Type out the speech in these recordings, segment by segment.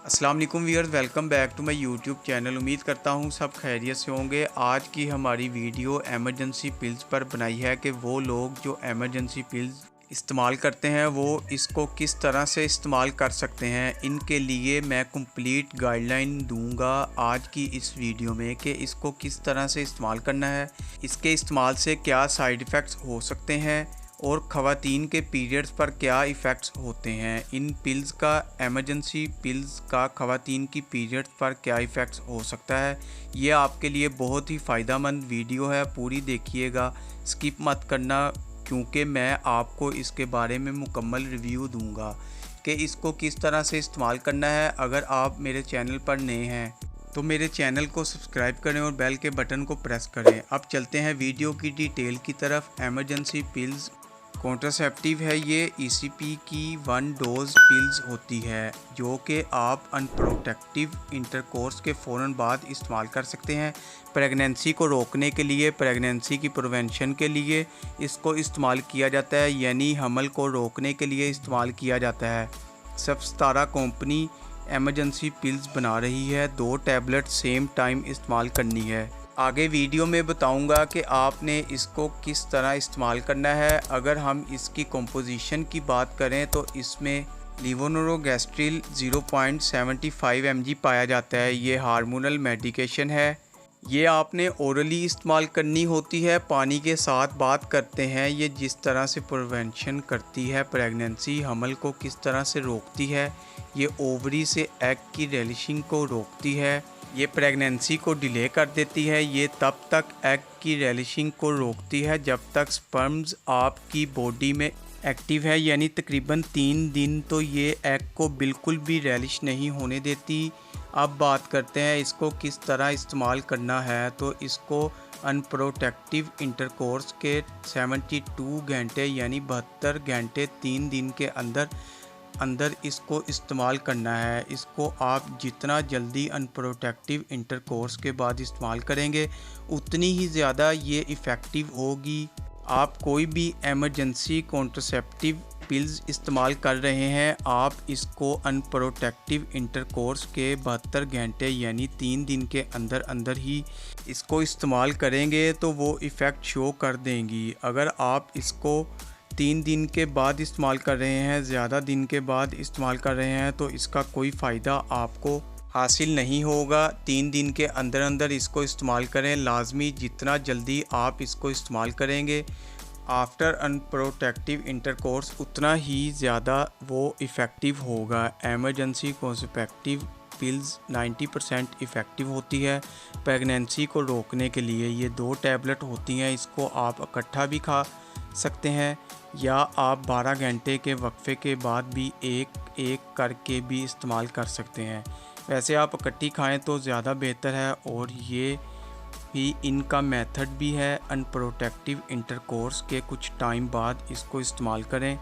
अस्सलाम वालेकुम viewers, welcome back to my YouTube channel. उम्मीद करता हूँ सब खैरियत से होंगे। आज की हमारी वीडियो एमरजेंसी पिल्स पर बनाई है कि वो लोग जो एमरजेंसी पिल्स इस्तेमाल करते हैं वो इसको किस तरह से इस्तेमाल कर सकते हैं। इनके लिए मैं कंप्लीट गाइडलाइन दूंगा आज की इस वीडियो में कि इसको किस तरह से इस्तेमाल करना है, इसके इस्तेमाल से क्या साइड इफ़ेक्ट्स हो सकते हैं और ख़वातीन के पीरियड्स पर क्या इफ़ेक्ट्स होते हैं। इन पिल्स का, एमरजेंसी पिल्स का ख़वातीन की पीरियड्स पर क्या इफ़ेक्ट्स हो सकता है। ये आपके लिए बहुत ही फ़ायदेमंद वीडियो है, पूरी देखिएगा, स्किप मत करना, क्योंकि मैं आपको इसके बारे में मुकम्मल रिव्यू दूंगा कि इसको किस तरह से इस्तेमाल करना है। अगर आप मेरे चैनल पर नए हैं तो मेरे चैनल को सब्सक्राइब करें और बेल के बटन को प्रेस करें। अब चलते हैं वीडियो की डिटेल की तरफ। एमरजेंसी पिल्स कॉन्ट्रासेप्टिव है। ये ईसीपी की 1 डोज पिल्स होती है जो कि आप अनप्रोटेक्टिव इंटरकोर्स के फ़ौरन बाद इस्तेमाल कर सकते हैं। प्रेगनेंसी को रोकने के लिए, प्रेगनेंसी की प्रिवेंशन के लिए इसको इस्तेमाल किया जाता है, यानी हमल को रोकने के लिए इस्तेमाल किया जाता है। सफस्तारा कंपनी एमरजेंसी पिल्स बना रही है। 2 टैबलेट सेम टाइम इस्तेमाल करनी है। आगे वीडियो में बताऊंगा कि आपने इसको किस तरह इस्तेमाल करना है। अगर हम इसकी कंपोजिशन की बात करें तो इसमें लीवोनोरोगेस्ट्रिल 0.75 mg पाया जाता है। ये हार्मोनल मेडिकेशन है। ये आपने ओरली इस्तेमाल करनी होती है। पानी के साथ बात करते हैं ये जिस तरह से प्रिवेंशन करती है, प्रेगनेंसी हमल को किस तरह से रोकती है। ये ओवरी से एग की रिलीजिंग को रोकती है। ये प्रेगनेंसी को डिले कर देती है। ये तब तक एग की रिलीजिंग को रोकती है जब तक स्पर्म्स आपकी बॉडी में एक्टिव है, यानी तकरीबन 3 दिन तो ये एग को बिल्कुल भी रिलीज नहीं होने देती। अब बात करते हैं इसको किस तरह इस्तेमाल करना है। तो इसको अनप्रोटेक्टिव इंटरकोर्स के 72 घंटे यानी 72 घंटे 3 दिन के अंदर इसको इस्तेमाल करना है। इसको आप जितना जल्दी अनप्रोटेक्टिव इंटरकोर्स के बाद इस्तेमाल करेंगे उतनी ही ज़्यादा ये इफ़ेक्टिव होगी। आप कोई भी एमरजेंसी कॉन्ट्रासेप्टिव पिल्स इस्तेमाल कर रहे हैं, आप इसको अनप्रोटेक्टिव इंटरकोर्स के 72 घंटे यानी 3 दिन के अंदर ही इसको इस्तेमाल करेंगे तो वो इफ़ेक्ट शो कर देंगी। अगर आप इसको 3 दिन के बाद इस्तेमाल कर रहे हैं, ज़्यादा दिन के बाद इस्तेमाल कर रहे हैं, तो इसका कोई फ़ायदा आपको हासिल नहीं होगा। 3 दिन के अंदर इसको इस्तेमाल करें लाजमी। जितना जल्दी आप इसको इस्तेमाल करेंगे आफ्टर अनप्रोटेक्टिव इंटरकोर्स उतना ही ज़्यादा वो इफ़ेक्टिव होगा। एमरजेंसी कॉन्ट्रासेप्टिव पिल्स 90% इफ़ेक्टिव होती है प्रेगनेंसी को रोकने के लिए। ये 2 टैबलेट होती हैं। इसको आप इकट्ठा भी खा सकते हैं या आप 12 घंटे के वक्फे के बाद भी एक एक करके भी इस्तेमाल कर सकते हैं। वैसे आप इकट्ठी खाएं तो ज़्यादा बेहतर है। और ये भी इनका मेथड भी है, अनप्रोटेक्टिव इंटरकोर्स के कुछ टाइम बाद इसको इस्तेमाल करें।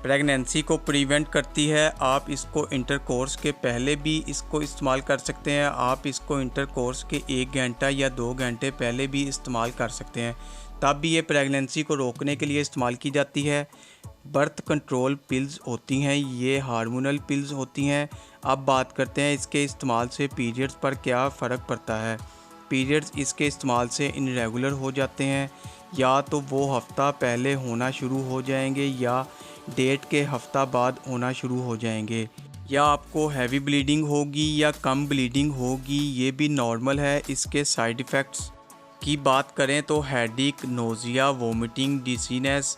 प्रेगनेंसी को प्रिवेंट करती है। आप इसको इंटरकोर्स के पहले भी इसको इस्तेमाल कर सकते हैं। आप इसको इंटरकोर्स के 1 घंटा या 2 घंटे पहले भी इस्तेमाल कर सकते हैं, तब भी ये प्रेगनेंसी को रोकने के लिए इस्तेमाल की जाती है। बर्थ कंट्रोल पिल्स होती हैं, ये हार्मोनल पिल्स होती हैं। अब बात करते हैं इसके इस्तेमाल से पीरियड्स पर क्या फ़र्क पड़ता है। पीरियड्स इसके इस्तेमाल से इनरेगुलर हो जाते हैं, या तो वो हफ़्ता पहले होना शुरू हो जाएंगे या डेट के हफ़्ता बाद होना शुरू हो जाएंगे, या आपको हैवी ब्लीडिंग होगी या कम ब्लीडिंग होगी, ये भी नॉर्मल है। इसके साइड इफ़ेक्ट्स की बात करें तो headache, nausea, vomiting, dizziness,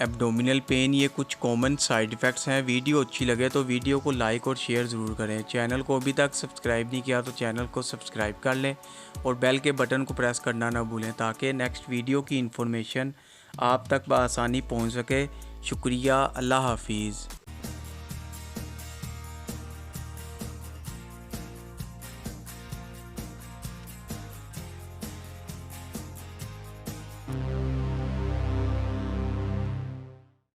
abdominal pain, ये कुछ कॉमन साइड इफ़ेक्ट्स हैं। वीडियो अच्छी लगे तो वीडियो को लाइक और शेयर ज़रूर करें। चैनल को अभी तक सब्सक्राइब नहीं किया तो चैनल को सब्सक्राइब कर लें और बेल के बटन को प्रेस करना ना भूलें ताकि नेक्स्ट वीडियो की इन्फॉर्मेशन आप तक बआसानी पहुंच सके। शुक्रिया, अल्लाह हाफिज़।